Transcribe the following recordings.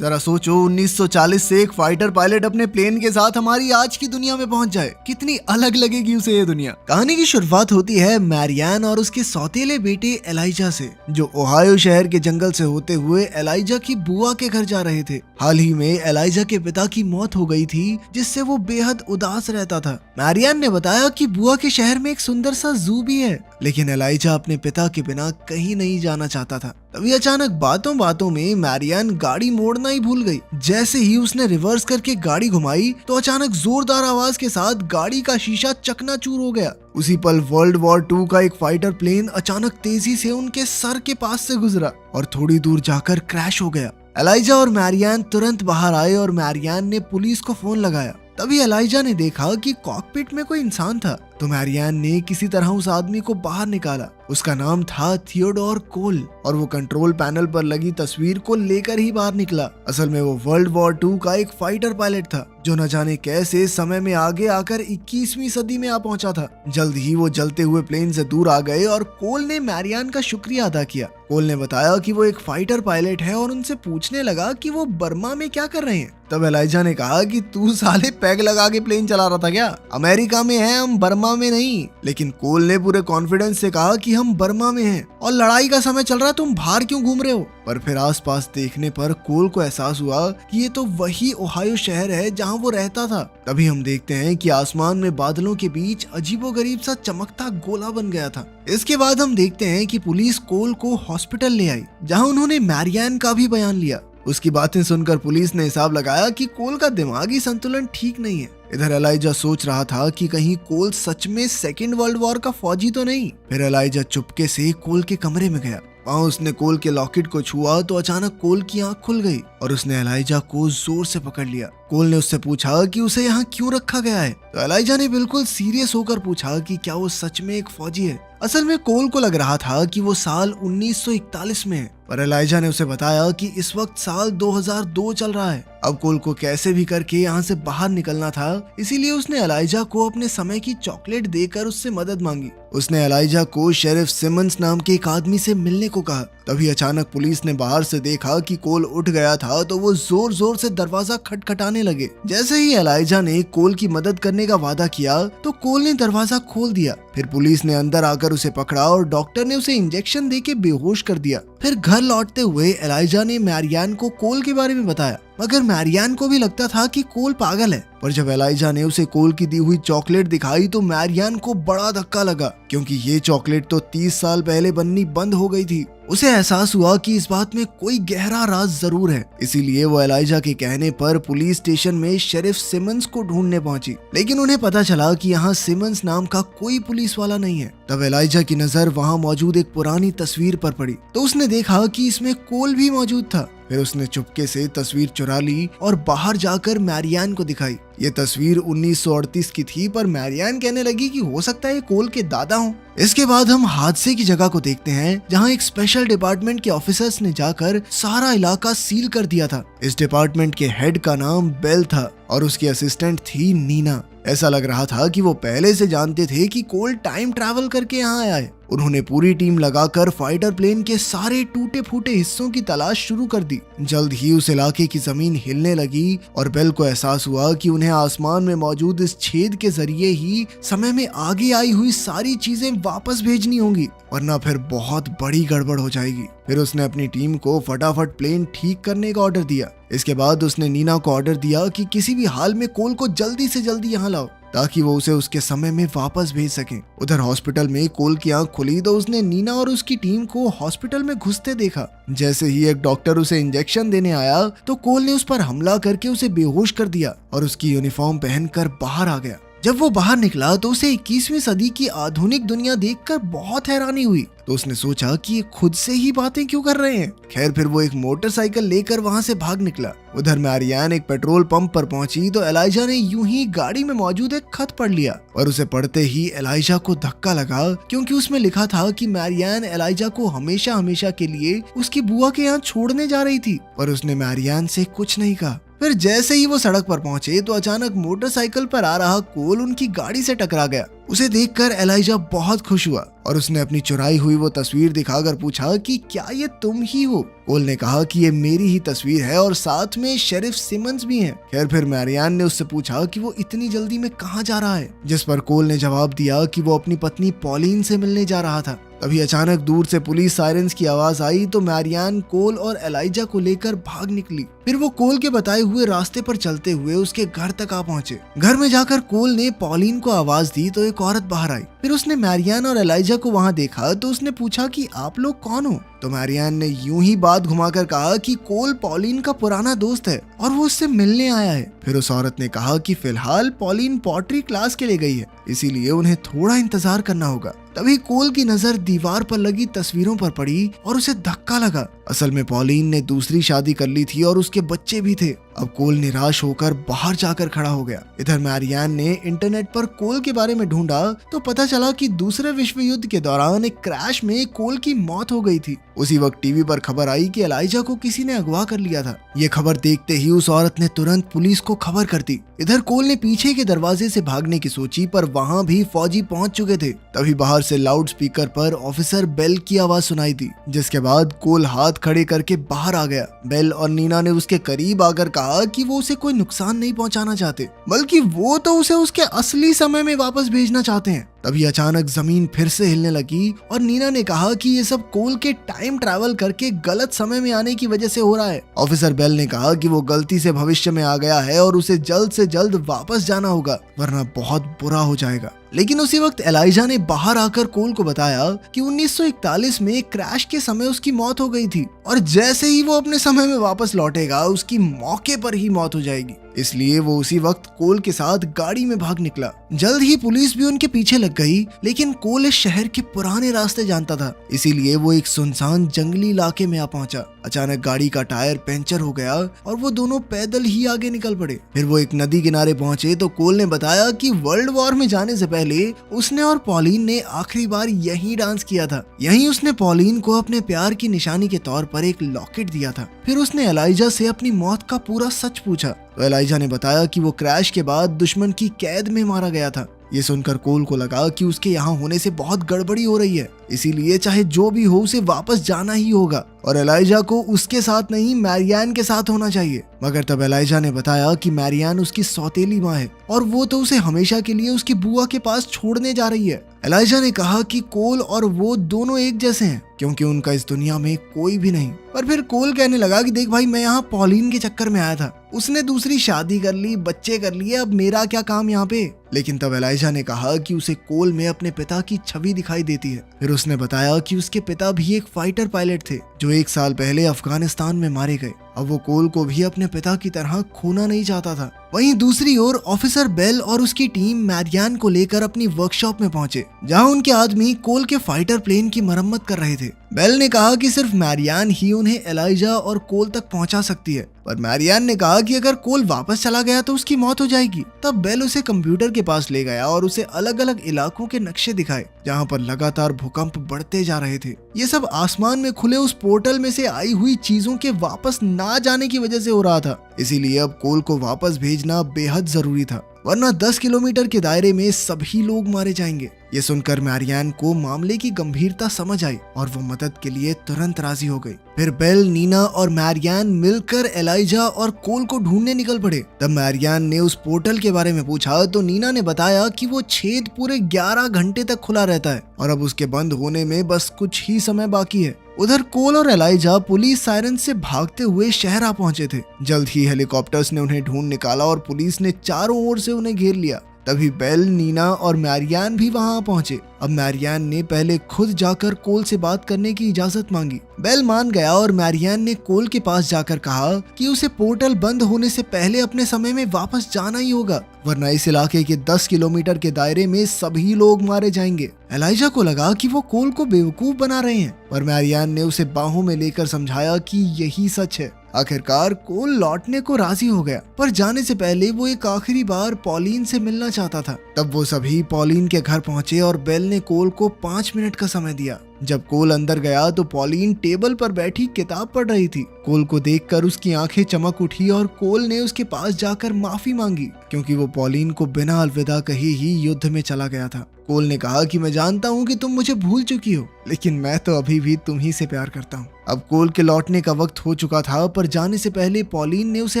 जरा सोचो 1940 से एक फाइटर पायलट अपने प्लेन के साथ हमारी आज की दुनिया में पहुंच जाए, कितनी अलग लगेगी उसे ये दुनिया। कहानी की शुरुआत होती है मैरियान और उसके सौतेले बेटे एलाइजा से, जो ओहायो शहर के जंगल से होते हुए एलाइजा की बुआ के घर जा रहे थे। हाल ही में एलाइजा के पिता की मौत हो गई थी, जिससे वो बेहद उदास रहता था। मैरियान ने बताया कि बुआ के शहर में एक सुंदर सा जू भी है, लेकिन एलाइजा अपने पिता के बिना कहीं नहीं जाना चाहता था। तभी अचानक बातों बातों में मैरियान गाड़ी मोड़ना ही भूल गई। जैसे ही उसने रिवर्स करके गाड़ी घुमाई तो अचानक जोरदार आवाज के साथ गाड़ी का शीशा चकनाचूर हो गया। उसी पल वर्ल्ड वॉर 2 का एक फाइटर प्लेन अचानक तेजी से उनके सर के पास से गुजरा और थोड़ी दूर जाकर क्रैश हो गया। एलाइजा और मैरियान तुरंत बाहर आए और मैरियान ने पुलिस को फोन लगाया। तभी एलाइजा ने देखा कि कॉकपिट में कोई इंसान था, तो मैरियान ने किसी तरह उस आदमी को बाहर निकाला। उसका नाम था थियोडोर कोल और वो कंट्रोल पैनल पर लगी तस्वीर को लेकर ही बाहर निकला। असल में वो वर्ल्ड वॉर 2 का एक फाइटर पायलट था, जो न जाने कैसे समय में आगे आकर 21वीं सदी में आ पहुंचा था। जल्द ही वो जलते हुए प्लेन से दूर आ गए और कोल ने मैरियान का शुक्रिया अदा किया। कोल ने बताया कि वो एक फाइटर पायलट है और उनसे पूछने लगा कि वो बर्मा में क्या कर रहे हैं। तब एलाइजा ने कहा कि तू साले पैग लगा के प्लेन चला रहा था क्या? अमेरिका में है, हम बर्मा में नहीं। लेकिन कोल ने पूरे कॉन्फिडेंस से कहा कि हम बर्मा में हैं और लड़ाई का समय चल रहा है, तुम बाहर क्यों घूम रहे हो? पर फिर आसपास देखने पर कोल को एहसास हुआ कि ये तो वही ओहायो शहर है जहां वो रहता था। तभी हम देखते हैं कि आसमान में बादलों के बीच अजीबोगरीब सा चमकता गोला बन गया था। इसके बाद हम देखते हैं कि पुलिस कोल को हॉस्पिटल ले आई, जहां उन्होंने मैरियान का भी बयान लिया। उसकी बातें सुनकर पुलिस ने हिसाब लगाया कि कोल का दिमागी संतुलन ठीक नहीं है। इधर एलाइजा सोच रहा था कि कहीं कोल सच में सेकेंड वर्ल्ड वॉर का फौजी तो नहीं। फिर एलाइजा चुपके से कोल के कमरे में गया। वहाँ उसने कोल के लॉकेट को छुआ तो अचानक कोल की आंख खुल गई और उसने एलाइजा को जोर से पकड़ लिया। कोल ने उससे पूछा कि उसे यहाँ क्यों रखा गया है, तो एलाइजा ने बिल्कुल सीरियस होकर पूछा कि क्या वो सच में एक फौजी है। असल में कोल को लग रहा था कि वो साल 1941 में है, पर एलाइजा ने उसे बताया कि इस वक्त साल 2002 चल रहा है। अब कोल को कैसे भी करके यहाँ से बाहर निकलना था, इसीलिए उसने एलाइजा को अपने समय की चॉकलेट देकर उससे मदद मांगी। उसने एलाइजा को शेरिफ सिमंस नाम के एक आदमी से मिलने को कहा। तभी अचानक पुलिस ने बाहर से देखा कि कोल उठ गया था, तो वो जोर जोर से दरवाजा खटखटाने लगे। जैसे ही एलाइजा ने कोल की मदद करने का वादा किया तो कोल ने दरवाजा खोल दिया। फिर पुलिस ने अंदर आकर उसे पकड़ा और डॉक्टर ने उसे इंजेक्शन देके बेहोश कर दिया। फिर घर लौटते हुए एलाइजा ने मैरियान को कोल के बारे में बताया, मगर मैरियान को भी लगता था कि कोल पागल है। पर जब एलाइजा ने उसे कोल की दी हुई चॉकलेट दिखाई तो मैरियान को बड़ा धक्का लगा, क्योंकि ये चॉकलेट तो 30 साल पहले बननी बंद हो गई थी। उसे एहसास हुआ कि इस बात में कोई गहरा राज जरूर है। इसीलिए वो एलाइजा के कहने पर पुलिस स्टेशन में शेरिफ सिमंस को ढूंढने पहुंची, लेकिन उन्हें पता चला कि यहाँ सिमंस नाम का कोई पुलिस वाला नहीं है। तब एलाइजा की नजर वहाँ मौजूद एक पुरानी तस्वीर पर पड़ी, तो उसने देखा कि इसमें कोल भी मौजूद था। फिर उसने चुपके से तस्वीर चुरा ली और बाहर जाकर मैरियान को दिखाई। ये तस्वीर 1938 की थी, पर मैरियान कहने लगी कि हो सकता है ये कोल के दादा हों। इसके बाद हम हादसे की जगह को देखते हैं, जहां एक स्पेशल डिपार्टमेंट के ऑफिसर्स ने जाकर सारा इलाका सील कर दिया था। इस डिपार्टमेंट के हेड का नाम बेल था और उसकी असिस्टेंट थी नीना। ऐसा लग रहा था कि वो पहले से जानते थे कि कोल टाइम ट्रैवल करके यहाँ आया है। उन्होंने पूरी टीम लगाकर फाइटर प्लेन के सारे टूटे फूटे हिस्सों की तलाश शुरू कर दी। जल्द ही उस इलाके की जमीन हिलने लगी और बेल को एहसास हुआ कि उन्हें आसमान में मौजूद इस छेद के जरिए ही समय में आगे आई हुई सारी चीजें वापस भेजनी होंगी, वरना फिर बहुत बड़ी गड़बड़ हो जाएगी। फिर उसने अपनी टीम को फटाफट प्लेन ठीक करने का ऑर्डर दिया। इसके बाद उसने नीना को ऑर्डर दिया कि किसी भी हाल में कोल को जल्दी से जल्दी यहाँ लाओ, ताकि वो उसे उसके समय में वापस भेज सके। उधर हॉस्पिटल में कोल की आंख खुली तो उसने नीना और उसकी टीम को हॉस्पिटल में घुसते देखा। जैसे ही एक डॉक्टर उसे इंजेक्शन देने आया तो कोल ने उस पर हमला करके उसे बेहोश कर दिया और उसकी यूनिफॉर्म पहनकर बाहर आ गया। जब वो बाहर निकला तो उसे 21वीं सदी की आधुनिक दुनिया देखकर बहुत हैरानी हुई। तो उसने सोचा कि ये खुद से ही बातें क्यों कर रहे हैं। खैर, फिर वो एक मोटरसाइकिल लेकर वहाँ से भाग निकला। उधर मैरियान एक पेट्रोल पंप पर पहुंची तो एलाइजा ने यूं ही गाड़ी में मौजूद एक खत पढ़ लिया और उसे पढ़ते ही एलाइजा को धक्का लगा, क्योंकि उसमें लिखा था कि मैरियान एलाइजा को हमेशा हमेशा के लिए उसकी बुआ के यहाँ छोड़ने जा रही थी। पर उसने मैरियान से कुछ नहीं कहा। फिर जैसे ही वो सड़क पर पहुंचे तो अचानक मोटरसाइकिल पर आ रहा कोल उनकी गाड़ी से टकरा गया। उसे देखकर एलाइजा बहुत खुश हुआ और उसने अपनी चुराई हुई वो तस्वीर दिखाकर पूछा कि क्या ये तुम ही हो। कोल ने कहा कि ये मेरी ही तस्वीर है और साथ में शेरिफ सिमंस भी हैं। खैर फिर मैरियान ने उससे पूछा कि वो इतनी जल्दी में कहाँ जा रहा है, जिस पर कोल ने जवाब दिया कि वो अपनी पत्नी पॉलिन से मिलने जा रहा था। तभी अचानक दूर से पुलिस सायरन्स की आवाज आई तो मैरियान कोल और एलाइजा को लेकर भाग निकली। फिर वो कोल के बताए हुए रास्ते पर चलते हुए उसके घर तक आ पहुंचे। घर में जाकर कोल ने पॉलिन को आवाज दी तो एक औरत बाहर आई। फिर उसने मैरियान और एलाइजा को वहां देखा तो उसने पूछा कि आप लोग कौन हो। तो मैरियान ने यूं ही बात घुमाकर कहा कि कोल पॉलिन का पुराना दोस्त है और वो उससे मिलने आया है। फिर उस औरत ने कहा कि फिलहाल पॉलिन पॉटरी क्लास के लिए गई है, इसीलिए उन्हें थोड़ा इंतजार करना होगा। तभी कोल की नजर दीवार पर लगी तस्वीरों पर पड़ी और उसे धक्का लगा। असल में पॉलिन ने दूसरी शादी कर ली थी और उसके बच्चे भी थे। अब कोल निराश होकर बाहर जाकर खड़ा हो गया। इधर मैरियान ने इंटरनेट पर कोल के बारे में ढूंढा तो पता चला कि दूसरे विश्व युद्ध के दौरान एक क्रैश में कोल की मौत हो गई थी। उसी वक्त टीवी पर खबर आई कि एलाइजा को किसी ने अगवा कर लिया था। ये खबर देखते ही उस औरत ने तुरंत पुलिस को खबर कर दी। इधर कोल ने पीछे के दरवाजे से भागने की सोची पर वहाँ भी फौजी पहुँच चुके थे। तभी बाहर से लाउड स्पीकर पर ऑफिसर बेल की आवाज सुनाई दी, जिसके बाद कोल हाथ खड़े करके बाहर आ गया। बेल और नीना ने उसके करीब आकर कहा कि वो उसे कोई नुकसान नहीं पहुंचाना चाहते, बल्कि वो तो उसे उसके असली समय में वापस भेजना चाहते हैं। तभी अचानक जमीन फिर से हिलने लगी और नीना ने कहा कि ये सब कोल के टाइम ट्रैवल करके गलत समय में आने की वजह से हो रहा है। ऑफिसर बेल ने कहा कि वो गलती से भविष्य में आ गया है और उसे जल्द से जल्द वापस जाना होगा, वरना बहुत बुरा हो जाएगा। लेकिन उसी वक्त एलाइजा ने बाहर आकर कोल को बताया कि 1941 में क्रैश के समय उसकी मौत हो गई थी और जैसे ही वो अपने समय में वापस लौटेगा उसकी मौके पर ही मौत हो जाएगी। इसलिए वो उसी वक्त कोल के साथ गाड़ी में भाग निकला। जल्द ही पुलिस भी उनके पीछे लग गई, लेकिन कोल इस शहर के पुराने रास्ते जानता था, इसीलिए वो एक सुनसान जंगली इलाके में आ पहुंचा। अचानक गाड़ी का टायर पंचर हो गया और वो दोनों पैदल ही आगे निकल पड़े। फिर वो एक नदी किनारे पहुंचे तो कोल ने बताया कि वर्ल्ड वॉर में जाने से पहले उसने और पॉलिन ने आखिरी बार यहीं डांस किया था। यहीं उसने पॉलिन को अपने प्यार की निशानी के तौर पर एक लॉकेट दिया था। फिर उसने एलाइजा से अपनी मौत का पूरा सच पूछा तो एलाइजा ने बताया कि वो क्रैश के बाद दुश्मन की कैद में मारा गया था। ये सुनकर कोल को लगा कि उसके यहाँ होने से बहुत गड़बड़ी हो रही है, इसीलिए चाहे जो भी हो उसे वापस जाना ही होगा और एलाइजा को उसके साथ नहीं मैरियान के साथ होना चाहिए। मगर तब एलाइजा ने बताया कि मैरियान उसकी सौतेली माँ है और वो तो उसे हमेशा के लिए उसकी बुआ के पास छोड़ने जा रही है। एलाइजा ने कहा कि कोल और वो दोनों एक जैसे हैं क्योंकि उनका इस दुनिया में कोई भी नहीं। पर फिर कोल कहने लगा कि देख भाई, मैं यहाँ पॉलिन के चक्कर में आया था, उसने दूसरी शादी कर ली, बच्चे कर लिए, अब मेरा क्या काम यहाँ पे। लेकिन तब एलाइजा ने कहा कि उसे कोल में अपने पिता की छवि दिखाई देती है। फिर उसने बताया कि उसके पिता भी एक फाइटर पायलट थे जो 1 साल पहले अफगानिस्तान में मारे गए। अब वो कोल को भी अपने पिता की तरह खोना नहीं चाहता था। वहीं दूसरी ओर ऑफिसर बेल और उसकी टीम मैरियान को लेकर अपनी वर्कशॉप में पहुंचे, जहां उनके आदमी कोल के फाइटर प्लेन की मरम्मत कर रहे थे। बेल ने कहा कि सिर्फ मैरियान ही उन्हें एलाइजा और कोल तक पहुंचा सकती है, पर मैरियान ने कहा कि अगर कोल वापस चला गया तो उसकी मौत हो जाएगी। तब बेल उसे कंप्यूटर के पास ले गया और उसे अलग अलग इलाकों के नक्शे दिखाए जहां पर लगातार भूकंप बढ़ते जा रहे थे। ये सब आसमान में खुले उस पोर्टल में से आई हुई चीजों के वापस ना जाने की वजह से हो रहा था, इसीलिए अब कोल को वापस भेजना बेहद जरूरी था, वरना 10 किलोमीटर के दायरे में सभी लोग मारे जाएंगे। ये सुनकर मैरियान को मामले की गंभीरता समझ आई और वो मदद के लिए तुरंत राजी हो गई। फिर बेल, नीना और मैरियान मिलकर एलाइजा और कोल को ढूंढने निकल पड़े। तब मैरियान ने उस पोर्टल के बारे में पूछा तो नीना ने बताया कि वो छेद पूरे 11 घंटे तक खुला रहता है और अब उसके बंद होने में बस कुछ ही समय बाकी है। उधर कोल और एलाइजा पुलिस सायरन से भागते हुए शहर आ पहुंचे थे। जल्द ही हेलीकॉप्टर्स ने उन्हें ढूंढ निकाला और पुलिस ने चारों ओर से उन्हें घेर लिया। तभी बेल, नीना और मैरियान भी वहां पहुंचे। अब मैरियान ने पहले खुद जाकर कोल से बात करने की इजाजत मांगी। बेल मान गया और मैरियान ने कोल के पास जाकर कहा कि उसे पोर्टल बंद होने से पहले अपने समय में वापस जाना ही होगा, वरना इस इलाके के 10 किलोमीटर के दायरे में सभी लोग मारे जाएंगे। एलाइजा को लगा कि वो कोल को बेवकूफ बना रहे हैं, पर मैरियान ने उसे बाहों में लेकर समझाया कि यही सच है। आखिरकार कोल लौटने को राजी हो गया, पर जाने से पहले वो एक आखिरी बार पॉलिन से मिलना चाहता था। तब वो सभी पॉलिन के घर पहुंचे और बेल ने कोल को 5 मिनट का समय दिया। जब कोल अंदर गया तो पॉलिन टेबल पर बैठी किताब पढ़ रही थी। कोल को देखकर उसकी आंखें चमक उठी और कोल ने उसके पास जाकर माफी मांगी, क्योंकि वो पॉलिन को बिना अलविदा कहे ही युद्ध में चला गया था। कोल ने कहा कि मैं जानता हूँ कि तुम मुझे भूल चुकी हो, लेकिन मैं तो अभी भी तुम ही से प्यार करता हूँ। अब कोल के लौटने का वक्त हो चुका था, पर जाने से पहले पॉलिन ने उसे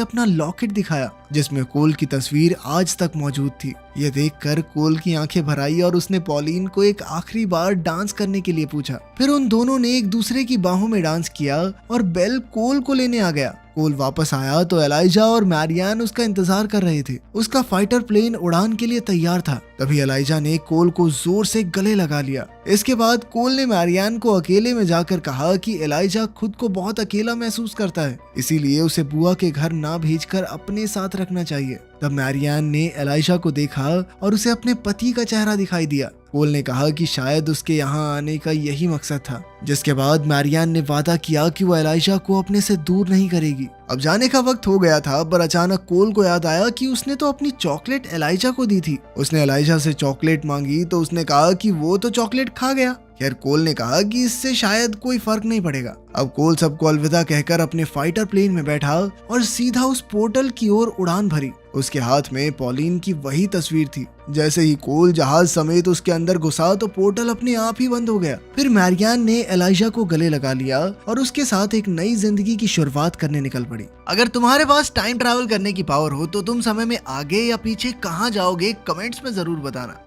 अपना लॉकेट दिखाया, जिसमें कोल की तस्वीर आज तक मौजूद थी। ये देखकर कोल की आंखें भर आई और उसने पॉलिन को एक आखिरी बार डांस करने के लिए पूछा। फिर उन दोनों ने एक दूसरे की बाहों में डांस किया और बेल कोल को लेने आ गया। कोल वापस आया तो एलाइजा और मैरियान उसका इंतजार कर रहे थे। उसका फाइटर प्लेन उड़ान के लिए तैयार था। तभी एलाइजा ने कोल को जोर से गले लगा लिया। इसके बाद कोल ने मैरियान को अकेले में जाकर कहा कि एलाइजा खुद को बहुत अकेला महसूस करता है, इसीलिए उसे बुआ के घर ना भेजकर अपने साथ रखना चाहिए। तब मैरियान ने एलाइजा को देखा और उसे अपने पति का चेहरा दिखाई दिया। कोल ने कहा कि शायद उसके यहाँ आने का यही मकसद था, जिसके बाद मैरियान ने वादा किया कि वो एलाइजा को अपने से दूर नहीं करेगी। अब जाने का वक्त हो गया था, पर अचानक कोल को याद आया कि उसने तो अपनी चॉकलेट एलाइजा को दी थी। उसने एलाइजा से चॉकलेट मांगी तो उसने कहा कि वो तो चॉकलेट खा गया। खैर, कोल ने कहा कि इससे शायद कोई फर्क नहीं पड़ेगा। अब कोल सबको अलविदा कहकर अपने फाइटर प्लेन में बैठा और सीधा उस पोर्टल की ओर उड़ान भरी। उसके हाथ में पॉलिन की वही तस्वीर थी। जैसे ही कोल जहाज समेत उसके अंदर घुसा तो पोर्टल अपने आप ही बंद हो गया। फिर मैरियान ने एलाइजा को गले लगा लिया और उसके साथ एक नई जिंदगी की शुरुआत करने निकल पड़ी। अगर तुम्हारे पास टाइम ट्रैवल करने की पावर हो तो तुम समय में आगे या पीछे कहाँ जाओगे, कमेंट्स में जरूर बताना।